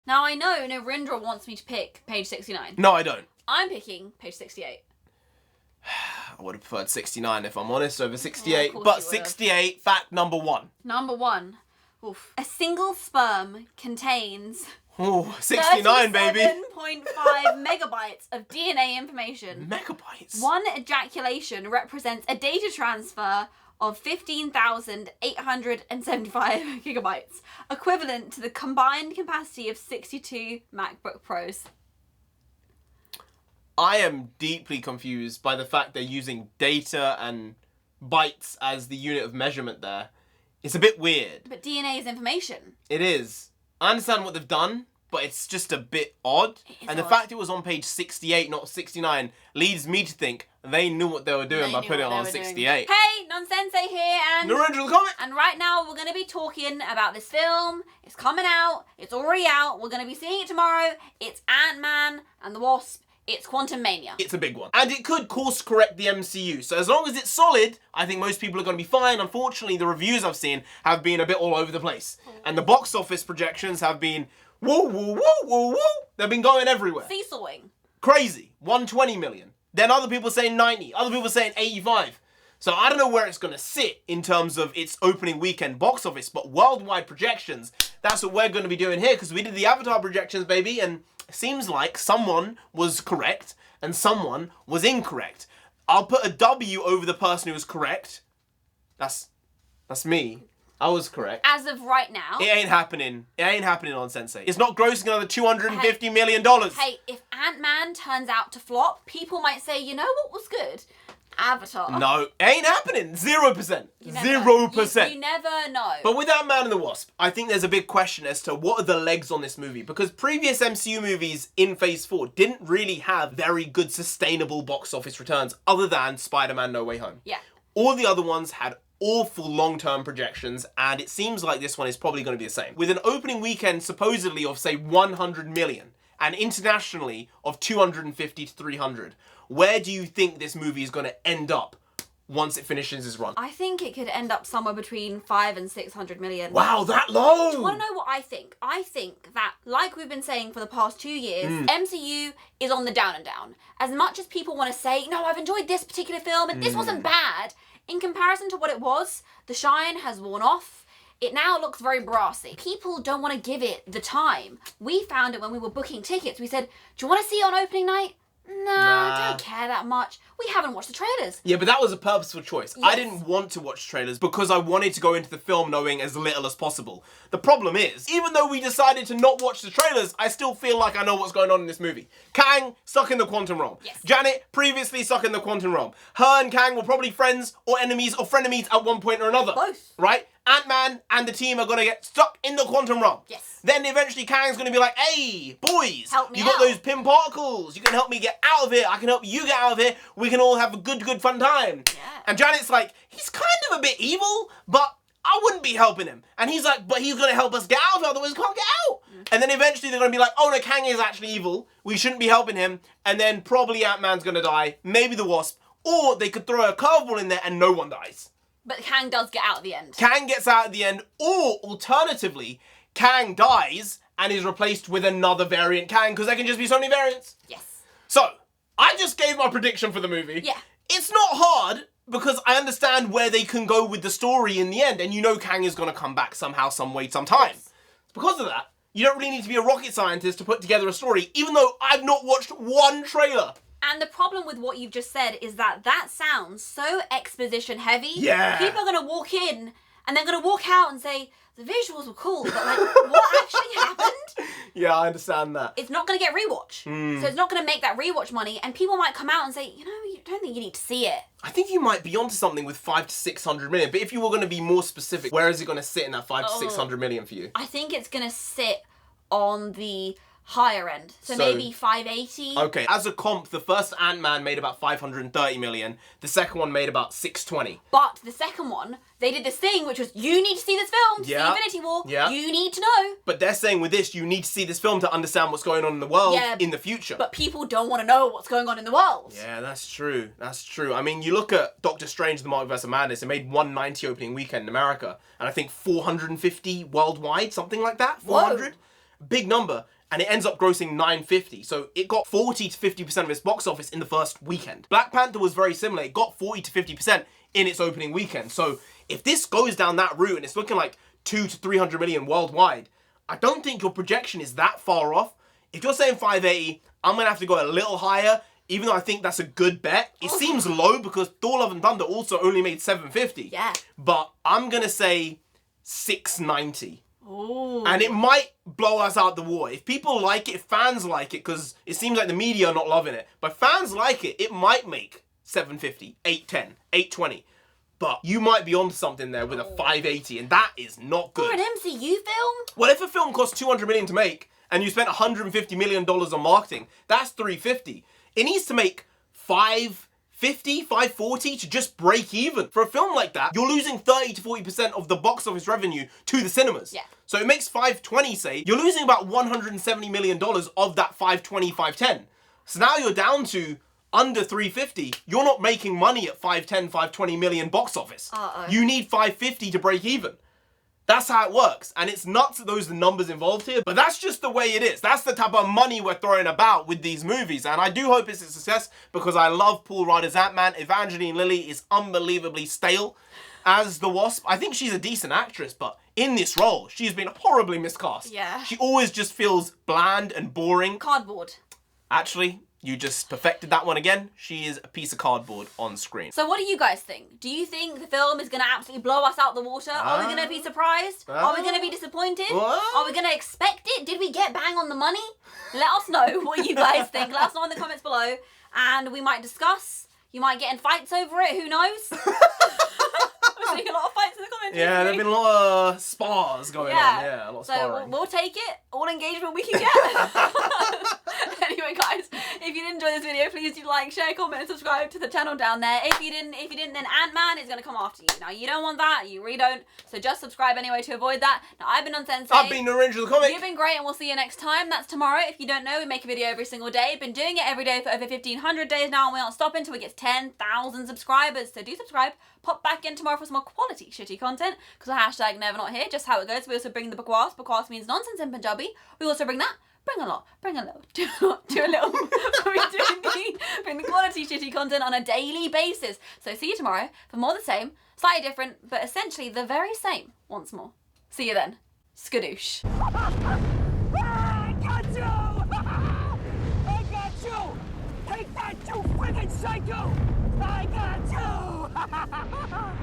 Now I know Narendra wants me to pick page 69. No, I don't. I'm picking page 68. I would have preferred 69 if I'm honest over 68, course but you would. 68, fact number 1. Number 1. Oof. A single sperm contains Oh, 69, baby. 37.5 megabytes of DNA information. Megabytes? One ejaculation represents a data transfer of 15,875 gigabytes, equivalent to the combined capacity of 62 MacBook Pros. I am deeply confused by the fact they're using data and bytes as the unit of measurement there. It's a bit weird. But DNA is information. It is. I understand what they've done, but it's just a bit odd. And the fact it was on page 68, not 69, leads me to think they knew what they were doing by putting it on 68. Hey, NONSENSEI here, and NarendraTheComic! And right now we're going to be talking about this film. It's coming out. It's already out. We're going to be seeing it tomorrow. It's Ant-Man and the Wasp. It's Quantumania. It's a big one. And it could course correct the MCU. So as long as it's solid, I think most people are going to be fine. Unfortunately, the reviews I've seen have been a bit all over the place. And the box office projections have been woo, woo, woo, woo, woo. They've been going everywhere. Seesawing. Crazy. 120 million. Then other people saying 90. Other people saying 85. So I don't know where it's going to sit in terms of its opening weekend box office, but worldwide projections, that's what we're going to be doing here, because we did the Avatar projections, baby, and it seems like someone was correct and someone was incorrect. I'll put a W over the person who was correct. That's me. I was correct. As of right now. It ain't happening. It ain't happening on Sensei. It's not grossing another $250 million. Hey, if Ant-Man turns out to flop, people might say, you know what was good? Avatar. No, it ain't happening. 0%. You never 0%. know. You never know. But with Ant-Man and the Wasp, I think there's a big question as to what are the legs on this movie, because previous MCU movies in Phase 4 didn't really have very good sustainable box office returns other than Spider-Man No Way Home. Yeah. All the other ones had awful long-term projections, and it seems like this one is probably going to be the same. With an opening weekend supposedly of, say, 100 million, and internationally of 250 to 300, where do you think this movie is going to end up once it finishes its run? I think it could end up somewhere between 500 and 600 million. Wow, that low! Do you want to know what I think? I think that, like we've been saying for the past 2 years, MCU is on the down and down. As much as people want to say, no, I've enjoyed this particular film and this wasn't bad, in comparison to what it was, the shine has worn off. It now looks very brassy. People don't want to give it the time. We found it when we were booking tickets. We said, do you want to see it on opening night? Nah, I don't care that much. We haven't watched the trailers. Yeah, but that was a purposeful choice. Yes. I didn't want to watch trailers because I wanted to go into the film knowing as little as possible. The problem is, even though we decided to not watch the trailers, I still feel like I know what's going on in this movie. Kang, stuck in the quantum realm. Yes. Janet, previously stuck in the quantum realm. Her and Kang were probably friends or enemies or frenemies at one point or another. Both. Right? Ant-Man and the team are going to get stuck in the quantum realm. Yes. Then eventually Kang's going to be like, hey, boys, Help me you got out. those pin particles. You can help me get out of here. I can help you get out of here. We can all have a good fun time. Yeah. And Janet's like, he's kind of a bit evil, but I wouldn't be helping him. And he's like, but he's going to help us get out of it, otherwise we can't get out. And then eventually they're going to be like, oh no, Kang is actually evil. We shouldn't be helping him. And then probably Ant-Man's going to die, maybe the Wasp, or they could throw a curveball in there and no one dies. But Kang does get out at the end. Kang gets out at the end, or alternatively, Kang dies and is replaced with another variant Kang, because there can just be so many variants. Yes. So, I just gave my prediction for the movie. Yeah. It's not hard, because I understand where they can go with the story in the end, and you know Kang is going to come back somehow, some way, sometime. Because of that, you don't really need to be a rocket scientist to put together a story, even though I've not watched one trailer. And the problem with what you've just said is that sounds so exposition heavy. Yeah. People are going to walk in and they're going to walk out and say, the visuals were cool, but like, what actually happened? Yeah, I understand that. It's not going to get rewatch. So it's not going to make that rewatch money, and people might come out and say, you know, you don't think you need to see it. I think you might be onto something with 500 to 600 million, but if you were going to be more specific, where is it going to sit in that 500 to 600 million for you? I think it's going to sit on the higher end. So maybe 580. Okay, as a comp, the first Ant-Man made about 530 million. The second one made about 620. But the second one, they did this thing, which was, you need to see this film to see Yeah. Infinity War. Yeah. You need to know. But they're saying with this, you need to see this film to understand what's going on in the world in the future. But people don't want to know what's going on in the world. Yeah, that's true. That's true. I mean, you look at Doctor Strange, The Multiverse of Madness, it made 190 opening weekend in America, and I think 450 worldwide, something like that, 400. Whoa. big number, and it ends up grossing 950. So it got 40 to 50% of its box office in the first weekend. Black Panther was very similar. It got 40 to 50% in its opening weekend. So if this goes down that route and it's looking like 200 to 300 million worldwide, I don't think your projection is that far off. If you're saying 580, I'm gonna have to go a little higher, even though I think that's a good bet. It seems low because Thor Love and Thunder also only made 750. Yeah. But I'm gonna say 690. Ooh. And it might blow us out the water. If people like it, if fans like it, because it seems like the media are not loving it, but fans like it, it might make 750, 810, 820. But you might be onto something there with a 580, and that is not good. For an MCU film? Well, if a film costs 200 million to make, and you spent $150 million on marketing, that's 350. It needs to make 550, 540 to just break even. For a film like that, you're losing 30 to 40% of the box office revenue to the cinemas. Yeah. So it makes 520, say, you're losing about $170 million of that 520, 510. So now you're down to under 350. You're not making money at 510, 520 million box office. You need 550 to break even. That's how it works. And it's nuts that those are the numbers involved here, but that's just the way it is. That's the type of money we're throwing about with these movies. And I do hope it's a success because I love Paul Rudd's Ant-Man. Evangeline Lilly is unbelievably stale as the Wasp. I think she's a decent actress, but in this role, she's been horribly miscast. Yeah. She always just feels bland and boring. Cardboard. Actually, you just perfected that one again. She is a piece of cardboard on screen. So what do you guys think? Do you think the film is going to absolutely blow us out the water? Are we going to be surprised? Are we going to be disappointed? Are we going to expect it? Did we get bang on the money? Let us know what you guys think. Let us know in the comments below. And we might discuss. You might get in fights over it. Who knows? We're seeing a lot of fights in the comments. Yeah, there have been a lot of spars going on. Yeah, a lot of sparring. So we'll take it. All engagement we can get. Anyway, guys, if you did enjoy this video, please do like, share, comment, and subscribe to the channel down there. If you didn't, then Ant-Man is gonna come after you. Now you don't want that, you really don't. So just subscribe anyway to avoid that. Now I've been NONSENSEI. I've been NarendraTheComic. You've been great, and we'll see you next time. That's tomorrow. If you don't know, we make a video every single day. Been doing it every day for over 1,500 days now, and we aren't stopping until we get 10,000 subscribers. So do subscribe. Pop back in tomorrow for some more quality shitty content, because hashtag never not here, just how it goes. We also bring the Bakwas. Bakwas means nonsense in Punjabi. We also bring that. Bring a lot, do a little. Bring the quality shitty content on a daily basis. So see you tomorrow for more the same, slightly different, but essentially the very same once more. See you then. Skadoosh. I got you! I got you! Take that, you friggin' psycho! I got you!